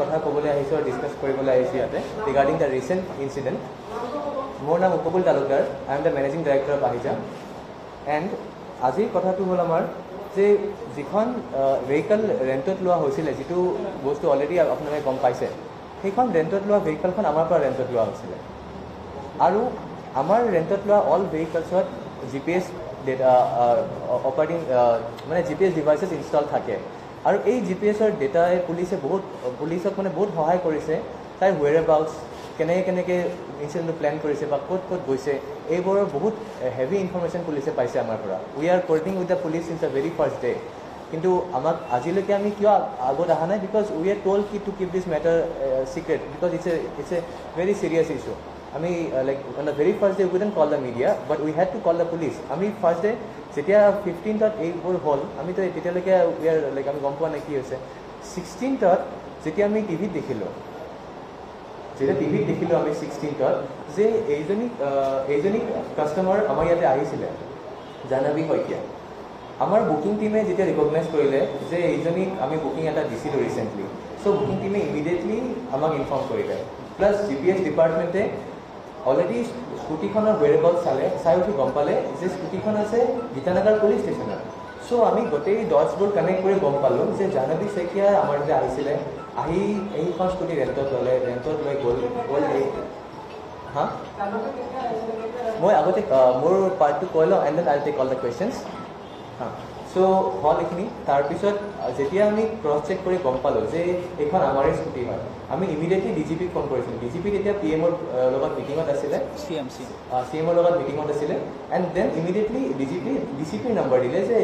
কথা ক'বলৈ আহিছোঁ আৰু ডিছকাছ কৰিবলৈ আহিছোঁ ইয়াতে ৰিগাৰ্ডিং দ্য ৰিচেণ্ট ইনচিডেণ্ট। মোৰ নাম Upakul Talukdar, I am the managing director of Ahija. And আজিৰ কথাটো হ'ল আমাৰ যে যিখন ভেহিকল ৰেণ্টত লোৱা হৈছিলে, যিটো বস্তু অলৰেডি আপোনালোকে গম পাইছে, সেইখন ৰেণ্টত লোৱা ভেহিকলখন আমাৰ পৰা ৰেণ্টত লোৱা হৈছিলে। আৰু আমাৰ ৰেণ্টত লোৱা অল ভেহিকলছত GPS ডেটা অপাৰেটিং মানে GPS ডিভাইচেছ ইনষ্টল থাকে। আৰু এই GPSৰ ডেটাই পুলিচক মানে বহুত সহায় কৰিছে তাইৰ হুৱেৰ এবাউটছ, কেনেকৈ ইনচিডেণ্টটো প্লেন কৰিছে বা ক'ত গৈছে, এইবোৰৰ বহুত হেভি ইনফৰমেশ্যন পুলিচে পাইছে আমাৰ পৰা। We are coordinating with the police in the very first day. কিন্তু আমাক আজিলৈকে আমি কিয় আগত অহা নাই? বিকজ উই আৰ টল্ড কি to keep this matter secret, because it's a very serious issue. আমি like on the very first day we couldn't call the media, but we had to call the police. আমি first day যেতিয়া 15th এইবোৰ হ'ল, আমিতো তেতিয়ালৈকে we are like আমি গম পোৱা নাই কি হৈছে। 16th যেতিয়া আমি টিভিত দেখিলোঁ আমি 16th যে এইজনী কাষ্টমাৰ আমাৰ ইয়াতে আহিছিলে, জাহ্নৱী শইকীয়া। আমাৰ বুকিং টিমে যেতিয়া ৰিকগনাইজ কৰিলে যে এইজনীক আমি বুকিং এটা দিছিলোঁ ৰিচেণ্টলি, চ' বুকিং টিমে ইমিডিয়েটলি আমাক ইনফৰ্ম কৰিলে। প্লাছ GPS ডিপাৰ্টমেণ্টে অলৰেডি স্কুটিখনৰ ৱেৰেবল চাই উঠি গম পালে যে স্কুটিখন আছে গীতানগৰ পুলিচ ষ্টেচনত। চ' আমি গোটেই ডটছবোৰ কানেক্ট কৰি গম পালোঁ যে জাহ্নৱী শইকীয়া আমাৰ যে আহিছিলে, আহি এইখন স্কুটি ৰেণ্টত লৈ গ'ল হা। মই আগতে মোৰ পাৰ্টটো কৈ লওঁ and then I will take all the questions হা। চ' হ'ল এইখিনি। তাৰপিছত যেতিয়া আমি ক্ৰছ চেক কৰি গম পালোঁ যে এইখন আমাৰে স্কুটি হয়, আমি ইমিডিয়েটলি DGPক ফোন কৰিছিলোঁ। DGP তেতিয়া PMৰ লগত মিটিঙত আছিলে, CMৰ লগত মিটিঙত আছিলে। এণ্ড দেন ইমিডিয়েটলি DCPৰ নম্বৰ দিলে যে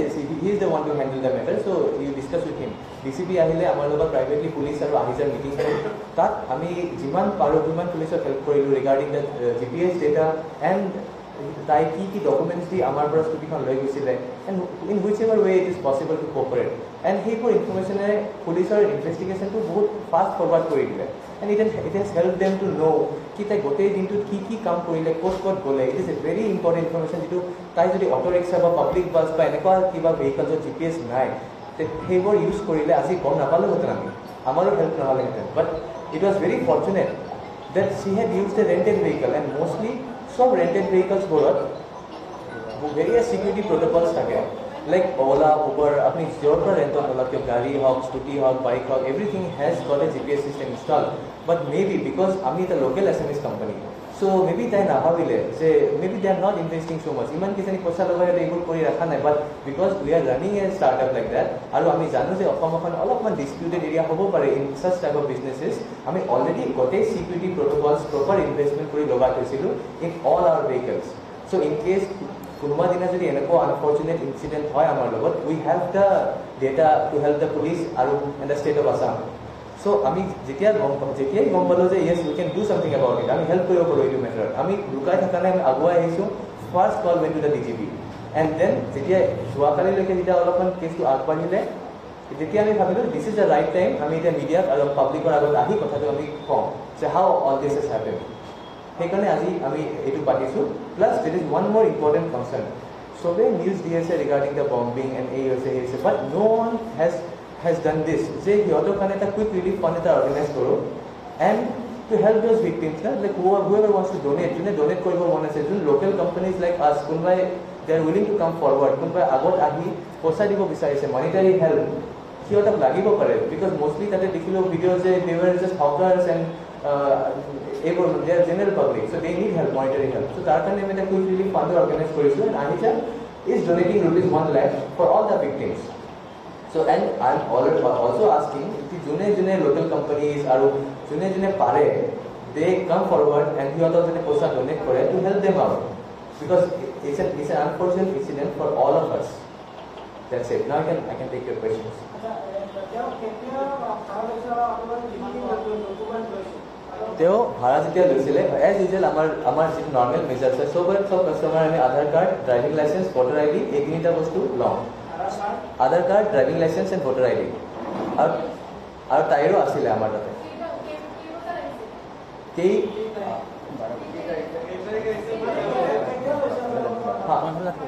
he is the one to handle the matter, so' you discuss with him. DCP আহিলে আমাৰ লগত প্ৰাইভেটলি পুলিচ আৰু আহিজাৰ মিটিং হ'ল। তাত আমি যিমান পাৰোঁ সিমান পুলিচক হেল্প কৰিলোঁ regarding the GPS data and তাই কি ডকুমেণ্টছ দি আমাৰ পৰা স্কুটিখন লৈ গৈছিলে, and in which ever way it is possible to cooperate. And সেইবোৰ ইনফৰমেশ্যনে পুলিচৰ ইনভেষ্টিগেশ্যনটো বহুত ফাষ্ট ফৰৱাৰ্ড কৰি দিলে। And it has help them to know' কি তাই গোটেই দিনটোত কি কাম কৰিলে, ক'ত গ'লে। It is a very important information, যিটো তাই যদি অটো ৰিক্সা বা পাব্লিক বাছ বা এনেকুৱা কিবা ভেহিকলছত GPS নাই, সেইবোৰ ইউজ কৰিলে আজি গম নাপালোহেঁতেন আমি, আমাৰো হেল্প নহ'লেহেঁতেন। But it was very fortunate that she had used a rented vehicle, and mostly some rented vehiclesবোৰত various security protocols থাকে, like Ola, Uber, আপনি য'ৰ পৰা ৰেণ্টত নলওক কিয়, গাড়ী হওক, স্কুটি হওক, বাইক হওক, everything has got a GPS system installed. But maybe because আমি এটা local SMS company, so maybe তাই নাভাবিলে যে maybe they are not investing so much, ইমান কিজানি পইচা লগাই এইবোৰ কৰি ৰখা নাই। But because we are running a startup like that, আৰু আমি জানো যে অসমখন অলপমান ডিস্পিউটেড এৰিয়া হ'ব পাৰে in such type of businesses, আমি অলৰেডি গোটেই security protocols proper investment কৰি লগাই থৈছিলোঁ in all our vehicles. So in case কোনোবা দিনা যদি এনেকুৱা আনফৰ্চুনেট ইনচিডেণ্ট হয় আমাৰ লগত, we have the data to help the police আৰু and the state of Assam. So' আমি যেতিয়াই গম পালোঁ যে yes we can do something about it, আমি হেল্প কৰিব পাৰোঁ এইটো মেটাৰত, আমি লুকাই থকা নাই, আমি আগুৱাই আহিছোঁ। First call went to the DGP, and then যেতিয়া যোৱাকালিলৈকে যেতিয়া অলপমান কেছটো আগবাঢ়িলে, যেতিয়া আমি ভাবিলোঁ this is the right time, আমি এতিয়া মিডিয়াক আৰু পাব্লিকৰ আগত আহি কথাটো আমি কওঁ যে হাউ অল দিছ ইজ হেপেন। সেইকাৰণে আজি আমি এইটো পাতিছোঁ। প্লাছ দেট ইজ ওৱান মোৰ ইম্পৰ্টেণ্ট কনচাৰ্ণ, চবেই নিউজ দি আছে ৰিগাৰ্ডিং দ্য বম্বিং এণ্ড এই হৈছে, বাট ন' ওৱান হেজ ডান দিছ, যে সিহঁতৰ কাৰণে এটা কুইক ৰিলিফ ফাণ্ড এটা অৰ্গেনাইজ কৰোঁ and to help those victims, like whoever wants to donate, যোনে ডনেট কৰিব মন আছে, যোন লোকেল কোম্পানীজ লাইক আছ, কোনোবাই they are willing to come forward, কোনোবাই আগত আহি পইচা দিব বিচাৰিছে, মনিটাৰী হেল্প সিহঁতক লাগিব পাৰে। বিকজ মষ্টলি তাতে দেখিলোঁ ভিডিঅ' যে দে ৱেৰ জাষ্ট হকাৰ্ছ এণ্ড এইবোৰ they are general public, so' they need help, monetary help. So' তাৰ কাৰণে আমি এটা কুইক ৰিলিফ ফাণ্ড অৰ্গেনাইজ কৰিছোঁ, and Ahija is donating ₹1 lakh for all the victims. So and I am also asking যোনে local companies আৰু যোনে পাৰে, they come forward and সিহঁতক যদি পইচা donate কৰে to help them out, because it's an unfortunate incident for all of us. That's it. Now I can take your questions. তেওঁ ভাড়া যেতিয়া লৈছিলে, এজ ইউজুৱেল আমাৰ যিটো নৰ্মেল মেজাৰ্ছ হয়, চব কাষ্টমাৰ আমি Aadhaar card, driving license, voter ID এই তিনিটা বস্তু লওঁ। Aadhaar card, driving license and voter ID, আৰু তাইৰো আছিলে আমাৰ তাতে।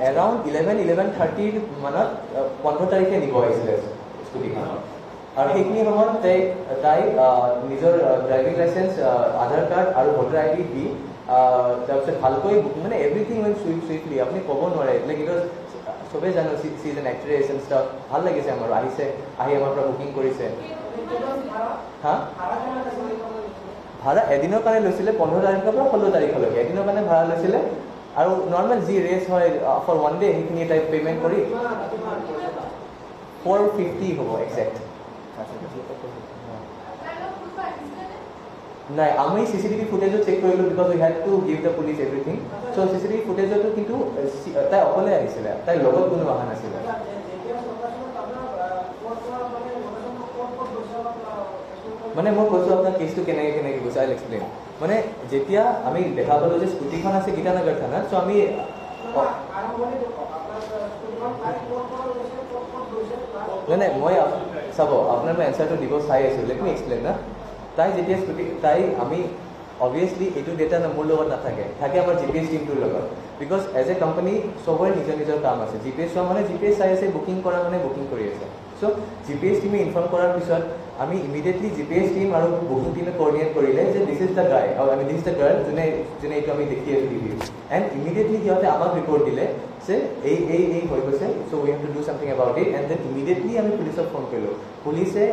এৰাউণ্ড 11:30 মানত 15 তাৰিখে নিব আহিছিলে স্কুটিখন। আৰু সেইখিনি সময়ত তাই নিজৰ ড্ৰাইভিং লাইচেঞ্চ আধাৰ কাৰ্ড আৰু ভোটাৰ আইডি দি তাৰপিছত ভালকৈ মানে এভৰিথিং ৱেণ্ট চুইফলি আপুনি ক'ব নোৱাৰে লাইক ইট ৱাজ চবেই জানো C is an actress and staff ভাল লাগিছে আমাৰ আহিছে আহি আমাৰ পৰা বুকিং কৰিছে হা ভাড়া এদিনৰ কাৰণে লৈছিলে 15 তাৰিখৰ পৰা 16 তাৰিখলৈকে এদিনৰ কাৰণে ভাড়া লৈছিলে আৰু নৰ্মেল যি ৰেচ হয় ফৰ ওৱান ডে সেইখিনি টাইপ পে'মেণ্ট কৰি 450 হ'ব একজেক্ট নাই আমি চিচিটিভি ফুটেজো চেক কৰিলোঁ because we had to give the police everything so' CCTV ফুটেজতো কিন্তু তাই অকলে আহিছিলে তাইৰ লগত কোনো অহা নাছিলে মানে মই কৈছোঁ আপোনাৰ কেছটো কেনেকৈ গৈছে আই এক্সপ্লেইন মানে যেতিয়া আমি দেখা পালোঁ যে স্কুটিখন আছে গীতানগৰ থানাত চ' আমি নাই মই চাব আপোনাৰ মই এনচাৰটো দিব চাই আছোঁ লেট মি এক্সপ্লেইন না তাই যেতিয়া তাই আমি অবভিয়াছলি এইটো ডেটা মোৰ লগত নাথাকে থাকে আমাৰ জিপিএছ টিমটোৰ লগত বিকজ এজ এ কোম্পানী চবৰে নিজৰ নিজৰ কাম আছে জিপিএছ চোৱা মানে জিপিএছ চাই আছে বুকিং কৰা মানে বুকিং কৰি আছে চ' জিপিএছ টিমে ইনফৰ্ম কৰাৰ পিছত আমি ইমিডিয়েটলি জিপিএছ টিম আৰু বুকিং টিমে কৰ্ডিনেট কৰিলে যে দিছ ইজ দ্য গাই আৰু আমি দিছ ইজ দ্য গাৰ্ল যোনে এইটো আমি দেখি আছোঁ টিভি এণ্ড ইমিডিয়েটলি সিহঁতে আমাক ৰিপৰ্ট দিলে যে এই হৈ গৈছে so' we have to do something about it and then immediately আমি পুলিচক ফোন কৰিলোঁ পুলিচে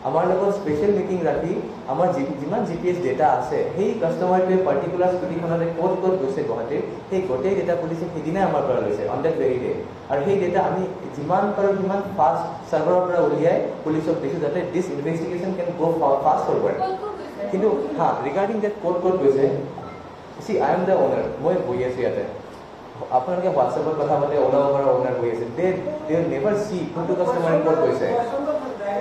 আমাৰ লগত স্পেচিয়েল মিটিং ৰাখি আমাৰ যিমান জিপিএছ ডেটা আছে সেই কাষ্টমাৰটোৱে পাৰ্টিকুলাৰ স্কুটিখনতে ক'ত গৈছে গুৱাহাটীৰ সেই গোটেই ডেটা পুলিচে সেইদিনাই আমাৰ পৰা লৈছে অন দেট ভেৰি ডে আৰু সেই ডেটা আমি যিমান পাৰোঁ সিমান ফাষ্ট ছাৰ্ভাৰৰ পৰা উলিয়াই পুলিচক দিছোঁ যাতে দিছ ইনভেষ্টিগেশ্যন কেন গ' ফাষ্ট ফৰৱাৰ্ড কিন্তু হা ৰিগাৰ্ডিং ডেট ক'ত গৈছে see I am the owner মই বহি আছোঁ ইয়াতে আপোনালোকে হোৱাটছএপত কথা পাতে ওলাব পৰা অ'নাৰ বহি আছে দে নেভাৰ চি কোনটো কাষ্টমাৰে ক'ত গৈছে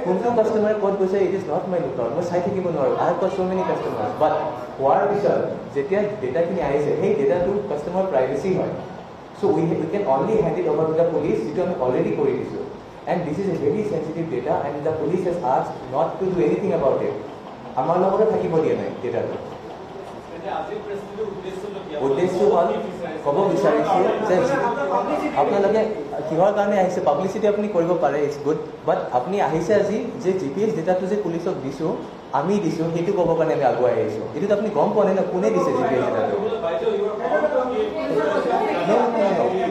কোনটো কাষ্টমাৰে ক'ত গৈছে it is not my lookout মই চাই থাকিব নোৱাৰোঁ I have got so' many customer but হোৱাৰ পিছত যেতিয়া ডেটাখিনি আহিছে সেই ডেটাটো কাষ্টমাৰ প্ৰাইভেচি হয় so' we can only hand it over to the police যিটো আমি অলৰেডি কৰি দিছোঁ and this is a very sensitive data and the police has asked not to do anything about it আমাৰ লগতে থাকিব দিয়া নাই ডেটাটো উদ্দেশ্য হ'ল ক'ব বিচাৰিছোঁ যে আপোনালোকে কিহৰ কাৰণে আহিছে পাব্লিচিটি আপুনি কৰিব পাৰে ইটছ গুড বাট আপুনি আহিছে আজি যে জিপিএছ ডেটাটো যে পুলিচক দিছোঁ আমি দিছোঁ সেইটো ক'বৰ কাৰণে আমি আগুৱাই আহিছোঁ এইটোতো আপুনি গম পোৱা নাই ন কোনে দিছে জিপিএছ ডেটাটো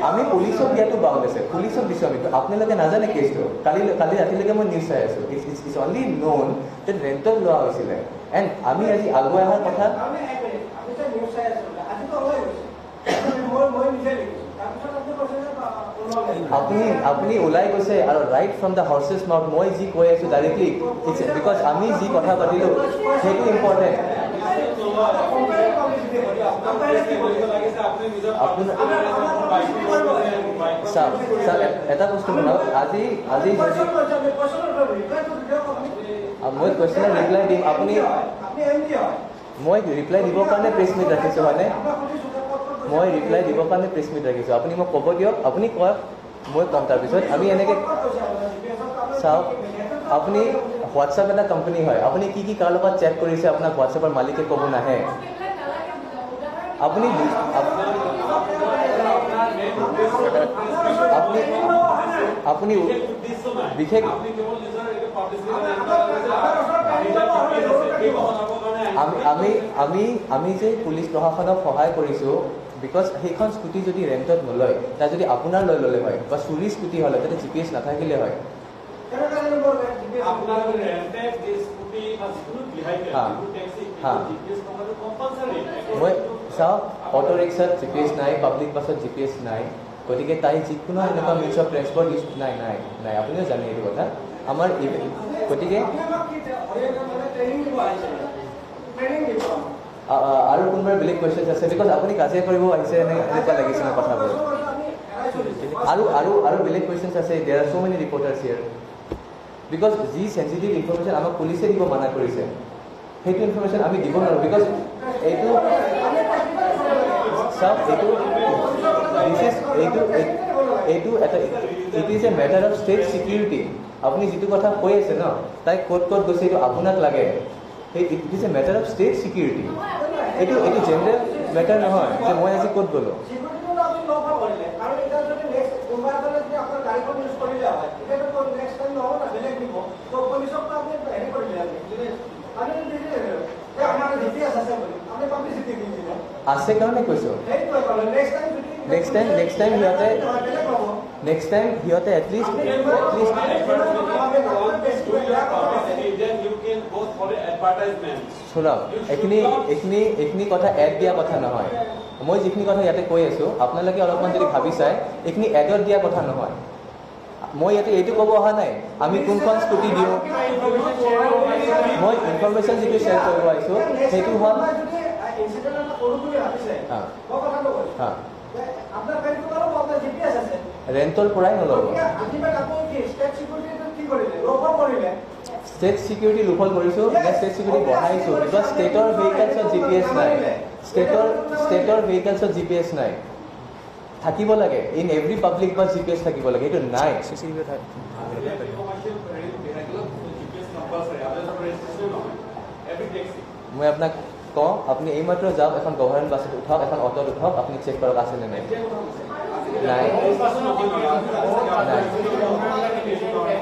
আমি পুলিচক দিয়াটো বাউণ্ড আছে পুলিচক দিছোঁ আমি আপোনালোকে নাজানে কেছটো কালি ৰাতিলৈকে মই নিউজ চাই আছোঁ ইটছ অনলি ন'ন যে ৰেণ্টত লোৱা হৈছিলে এণ্ড আমি আজি আগুৱাই অহাৰ কথা আপুনি ওলাই গৈছে আৰু right from the horses mouth মই যি কৈ আছোঁ ডাইৰেক্টলি বিকজ আমি যি কথা পাতিলোঁ সেইটো ইম্পৰ্টেণ্ট এটা বস্তু শুনক আজি মই কুৱেশ্যনৰ ৰিপ্লাই দিম আপুনি মই ৰিপ্লাই দিবৰ কাৰণে প্ৰেছ মিট ৰাখিছোঁ হয়নে মই ৰিপ্লাই দিবৰ কাৰণে প্ৰেছ মিট ৰাখিছোঁ আপুনি মোক ক'ব দিয়ক আপুনি কওক মই ক'ম তাৰপিছত আমি এনেকৈ চাওক আপুনি হোৱাটছআপ এটা কোম্পানী হয় আপুনি কি কাৰ লগত চেট কৰিছে আপোনাক হোৱাটছআপৰ মালিকে ক'ব নাহে আপুনি আপুনি বিশেষ আমি যে পুলিচ প্ৰশাসনক সহায় কৰিছোঁ বিকজ সেইখন স্কুটি যদি ৰেণ্টত নলয় তাই যদি আপোনাৰ লৈ ল'লে হয় বা চুৰি স্কুটি হ'লে তাতে জিপিএছ নাথাকিলে হয় মই চাওক অটো ৰিক্সাত জিপিএছ নাই পাব্লিক বাছত জিপিএছ নাই গতিকে তাই যিকোনো এনেকুৱা মিনছ অফ ট্ৰেন্সপৰ্ট ইউজ নাই আপুনিও জানে এইটো কথা আমাৰ গতিকে আৰু কোনোবাৰ বেলেগ কুৱেশ্যনছ আছে বিকজ আপুনি কাজিয়া কৰিব আহিছে এনেকুৱা লাগিছে মোৰ কথাবোৰ আৰু বেলেগ কুৱেশ্যনছ আছে there are so' many reporters here because যি চেঞ্চিটিভ ইনফৰ্মেশ্যন আমাক পুলিচে দিব মানা কৰিছে সেইটো ইনফৰ্মেশ্যন আমি দিব নোৱাৰোঁ বিকজ এইটো চাওক এটা it is A matter of state security আপুনি যিটো কথা কৈ আছে ন তাই ক'ত গৈছে এইটো আপোনাক লাগে সেই it is A matter of state security এইটো জেনেৰেল মেটাৰ নহয় যে মই আজি ক'ত গ'লোঁ আছে কাৰণে কৈছোঁ নেক্সট টাইম সিহঁতে এটলিষ্ট শুনক এইখিনি কথা এড দিয়া কথা নহয় মই যিখিনি কথা ইয়াতে কৈ আছোঁ আপোনালোকে অলপমান যদি ভাবি চাই এইখিনি এডত দিয়া কথা নহয় মই ইয়াতে এইটো ক'ব অহা নাই আমি কোনখন স্কুটি দিওঁ মই ইনফৰমেশ্যন যিটো শ্বেয়াৰ কৰিব আহিছোঁ সেইটো হ'ল ৰেণ্টৰ পৰাই নল'ব ষ্টেট চিকিউৰিটি লোফল কৰিছোঁ ষ্টেট চিকিউৰিটি বঢ়াইছোঁ বিকজ ষ্টেটৰ ভেহিকেলছত GPS নাই ষ্টেটৰ ভেহিকেলছত GPS নাই থাকিব লাগে in every public bus GPS থাকিব লাগে এইটো নাই মই আপোনাক কওঁ আপুনি এইমাত্ৰ যাওক এখন গভৰ্ণমেণ্ট বাছত উঠক এখন অটোত উঠক আপুনি চেক কৰক আছেনে নাই নাই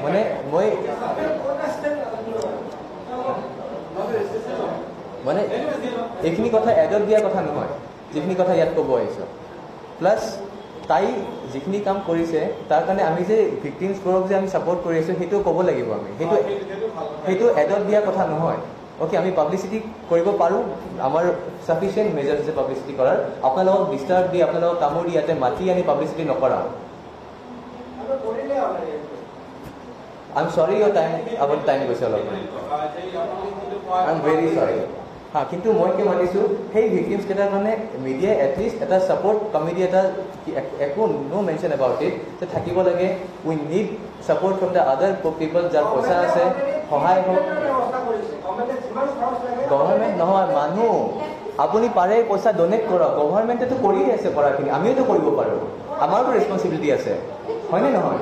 মানে মই মানে এইখিনি কথা এডত দিয়া কথা নহয় যিখিনি কথা ইয়াত ক'ব আহিছোঁ প্লাছ তাই যিখিনি কাম কৰিছে তাৰ কাৰণে আমি যে ভিক্টিমছবোৰক যে আমি ছাপৰ্ট কৰি আছোঁ সেইটো ক'ব লাগিব আমি সেইটো এডত দিয়া কথা নহয় অ'কে আমি পাব্লিচিটি কৰিব পাৰোঁ আমাৰ চাফিচিয়েণ্ট মেজাৰ আছে পাব্লিচিটি কৰাৰ আপোনালোকক ডিষ্টাৰ্ব দি আপোনালোকক কামোৰ দি ইয়াতে মাতি আনি পাব্লিচিটি নকৰাওঁ আই এম চৰি ইয়ৰ টাইম আপোনাৰ টাইম গৈছে অলপমান আই এম ভেৰি চৰি কিন্তু মই কি মানিছোঁ সেই ভিক্টিমছ কেইটাৰ কাৰণে মিডিয়াই এটলিষ্ট এটা ছাপৰ্ট কমিটি এটা একো ন' মেনশ্যন এবাউট ইট যে থাকিব লাগে we need support from the other people যাৰ পইচা আছে সহায় হওক গভৰ্ণমেণ্ট নহয় মানুহ আপুনি পাৰে পইচা ডনেট কৰক গভৰ্ণমেণ্টেতো কৰিয়ে আছে কৰাখিনি আমিওতো কৰিব পাৰোঁ আমাৰতো ৰেছপনচিবিলিটি আছে হয়নে নহয়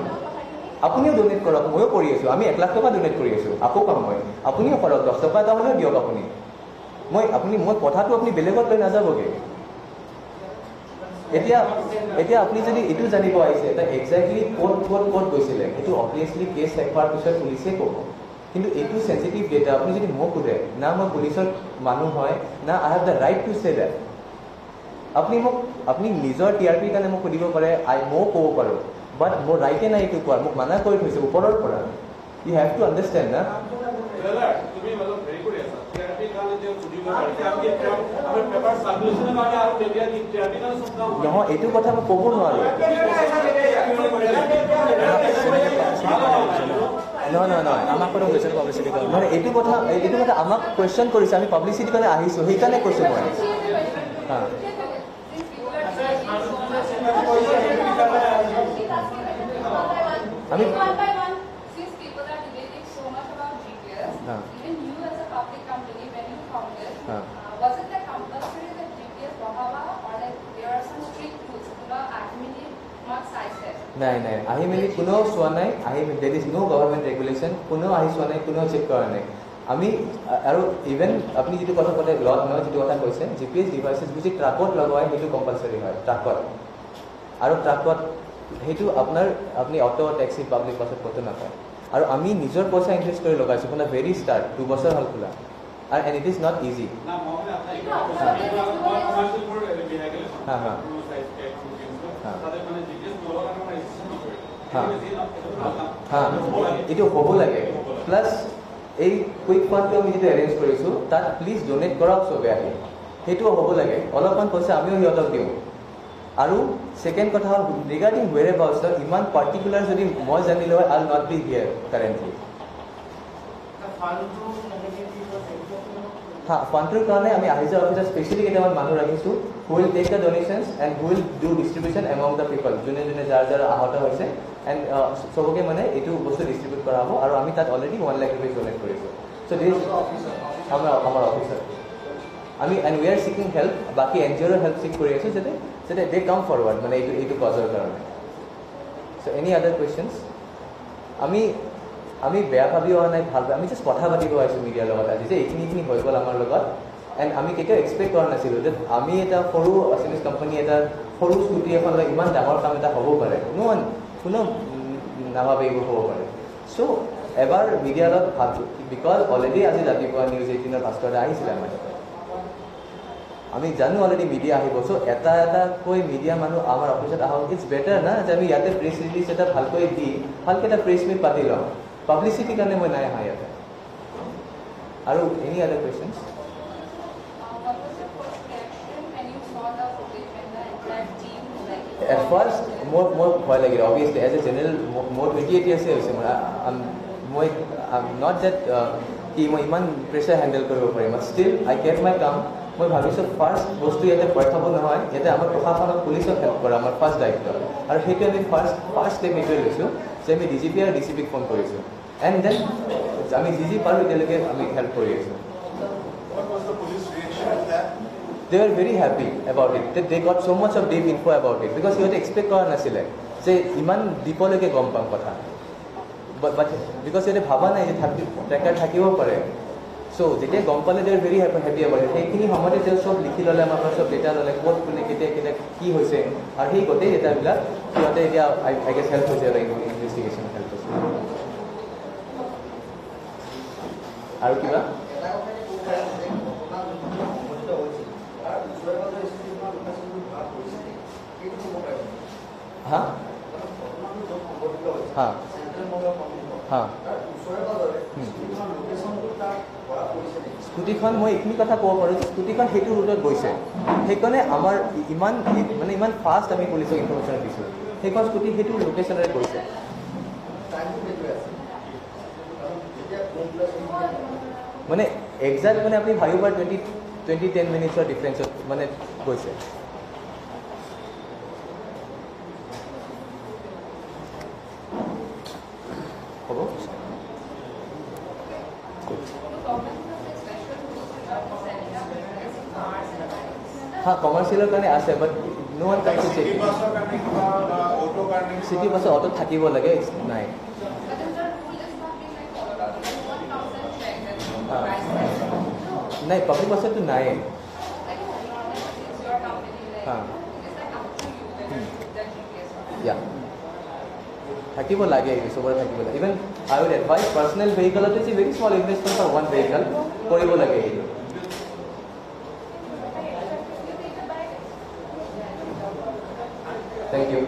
আপুনিও ডনেট কৰক ময়ো কৰি আছোঁ আমি 1 লাখ টকা ডনেট কৰি আছোঁ আকৌ পাম মই আপুনিও কৰক 10 টকা এটা হ'লেও দিয়ক আপুনি মই কথাটো আপুনি বেলেগত লৈ নাযাবগৈ এতিয়া আপুনি যদি এইটো জানিব আহিছে এটা একজেক্টলি ক'ত গৈছিলে সেইটো অবভিয়াছলি কেছ শেষ হোৱাৰ পিছত পুলিচে ক'ব কিন্তু এইটো চেঞ্চিটিভ ডেটা আপুনি যদি মোক সোধে না মই পুলিচৰ মানুহ হয় না I have the right to say that আপুনি নিজৰ TRPৰ কাৰণে মোক সুধিব পাৰে ময়ো ক'ব পাৰোঁ বাট মোৰ ৰাইটে নাই এইটো কোৱাৰ মোক মানা কৰি থৈছে ওপৰৰ পৰা ইউ হেভ টু আণ্ডাৰষ্টেণ্ড না নহয় এইটো কথা মই ক'ব নোৱাৰোঁ নহয় আমাক মানে এইটো কথা আমাক কুৱেশ্যন কৰিছে আমি পাব্লিচিটিৰ কাৰণে আহিছোঁ সেইকাৰণে কৈছোঁ মই আমি নাই আহি মেলি কোনেও চোৱা নাই দেৰ ইজ ন' গভৰ্ণমেণ্ট ৰেগুলেশ্যন কোনেও আহি চোৱা নাই কোনেও চেক কৰা নাই আমি আৰু ইভেন আপুনি যিটো কথা ক'লে লত নহয় যিটো কথা কৈছে GPS ডিভাইচেছ বুজি ট্ৰাকত লগাই সেইটো কম্পালচৰি হয় ট্ৰাকত আৰু ট্ৰাকত সেইটো আপুনি অটো টেক্সি পাব্লিক বাছত ক'তো নাপায় আৰু আমি নিজৰ পইচা ইনভেষ্ট কৰি লগাইছোঁ আপোনাৰ ভেৰি ষ্টাৰ্ট 2 বছৰ হ'ল খোলা আৰু and it is not easy এইটো হ'ব লাগে প্লাছ এই কুইক ফাণ্ডটো আমি যিটো এৰেঞ্জ কৰিছোঁ তাত প্লিজ ডনেট কৰক চবে আহি সেইটোও হ'ব লাগে অলপমান পইচা আমিও সিহঁতক দিওঁ আৰু ছেকেণ্ড কথা হ'ল ৰিগাৰ্ডিং ৱেৰ এবাউটছ ইমান পাৰ্টিকুলাৰ যদি মই জানিলোঁ হয় I will not be here currently ফাণ্ডটোৰ কাৰণে আমি আহিজা অফিচত স্পেচিয়েলি কেইটামান মানুহ ৰাখিছোঁ who will take the donations and who will do distribution among the people যোনে যাৰ আহত হৈছে এণ্ড চবকে মানে এইটো বস্তু ডিষ্ট্ৰিবিউট কৰা হ'ব আৰু আমি তাত অলৰেডি 1 লাখ ৰুপিজ ডনেট কৰিছোঁ চ' দিছ আমাৰ অফিচত আমি and we are seeking help বাকী NGOৰ হেল্প চিক কৰি আছোঁ যাতে দে কাম ফৰৱাৰ্ড মানে এইটো কজৰ কাৰণে চ' এনি আদাৰ কুৱেশ্যনছ আমি বেয়া ভাবি অহা নাই ভাল আমি জাষ্ট কথা পাতিব আহিছোঁ মিডিয়াৰ লগত আজি যে এইখিনি হৈ গ'ল আমাৰ লগত এণ্ড আমি কেতিয়াও এক্সপেক্ট কৰা নাছিলোঁ যে আমি এটা সৰু আছামিজ কোম্পানী এটা সৰু স্কুটি এখন লৈ ইমান ডাঙৰ কাম এটা হ'ব পাৰে কোনো নাভাবে এইবোৰ হ'ব পাৰে চ' এবাৰ মিডিয়াৰ লগত ভাবছোঁ বিকজ অলৰেডি আজি ৰাতিপুৱা নিউজ 18ৰ ভাস্কৰতে আহিছিলে আমাৰ আমি জানো অলৰেডি মিডিয়া আহিব চ' এটা কৈ মিডিয়া মানুহ আমাৰ অফিচত আহক ইটছ বেটাৰ না যে আমি ইয়াতে প্ৰেছ ৰিলিজ এটা ভালকৈ দি ভালকৈ এটা প্ৰেছ মিট পাতি লওঁ পাব্লিচিটিৰ কাৰণে মই নাই অহা ইয়াতে আৰু any other questions At first, more ভয় লাগিল obviously as a general more 28 years হৈছে মই not that কি মই ইমান প্ৰেছাৰ হেণ্ডেল কৰিব পাৰিম but still I kept my calm মই ভাবিছোঁ ফাৰ্ষ্ট বস্তু ইয়াতে ভয় খাব নহয় ইয়াতে আমাৰ প্ৰশাসনক পুলিচক হেল্প কৰা আমাৰ ফাৰ্ষ্ট দায়িত্ব আৰু সেইটো আমি ফাৰ্ষ্ট ষ্টেপ এইটোৱে লৈছোঁ যে আমি DGP আৰু DCPক ফোন কৰিছোঁ এণ্ড দেন আমি যি পাৰোঁ এতিয়ালৈকে আমি হেল্প কৰি আছোঁ They were very happy about it. They got so much of deep info about it because you had expect কৰা নাছিলে যে ইমান ডিপলৈকে গম পাম কথা but because you had ভাবা নাই যে ট্ৰেকাৰ থাকিব পাৰে so যেতিয়া গম পালে they were very happy about it সেইখিনি সময়তে যে সব লিখি ল'লে আমাৰ পৰা সব ডেটা ল'লে ক'ত কোনে কেতিয়া কি হৈছে আৰু সেই গোটেই ডেটাবিলাক সিহঁতে এতিয়া I guess হেল্প হৈছে আৰু ইনভেষ্টিগেশ্যন হেল্প হৈছে আৰু কিবা हाँ हाँ हाँ স্কুটিখন মই এইখিনি কথা ক'ব পাৰোঁ স্কুটিখন সেইটো ৰুটত গৈছে সেইকাৰণে আমাৰ ইমান ফাষ্ট আমি পুলিচক ইনফৰমেশ্যন দিছোঁ সেইখন স্কুটি সেইটো লোকেশ্যনেৰে গৈছে মানে একজেক্ট মানে আপুনি ভাবিব পাৰে 10 মিনিটছৰ ডিফাৰেঞ্চত মানে গৈছে হ'ব हाँ कमार्शियলৰ কাৰণে আছে but no one kind to check city বাছৰ অটো থাকিব লাগে নাই নাই পাব্লিক বাছতো নাই हाँ या থাকিব লাগে এইটো চবৰে থাকিব লাগে even I will advise personal ভেহিকলত is a very small investment for one vehicle কৰিব লাগে এইটো থ্যাংক ইউ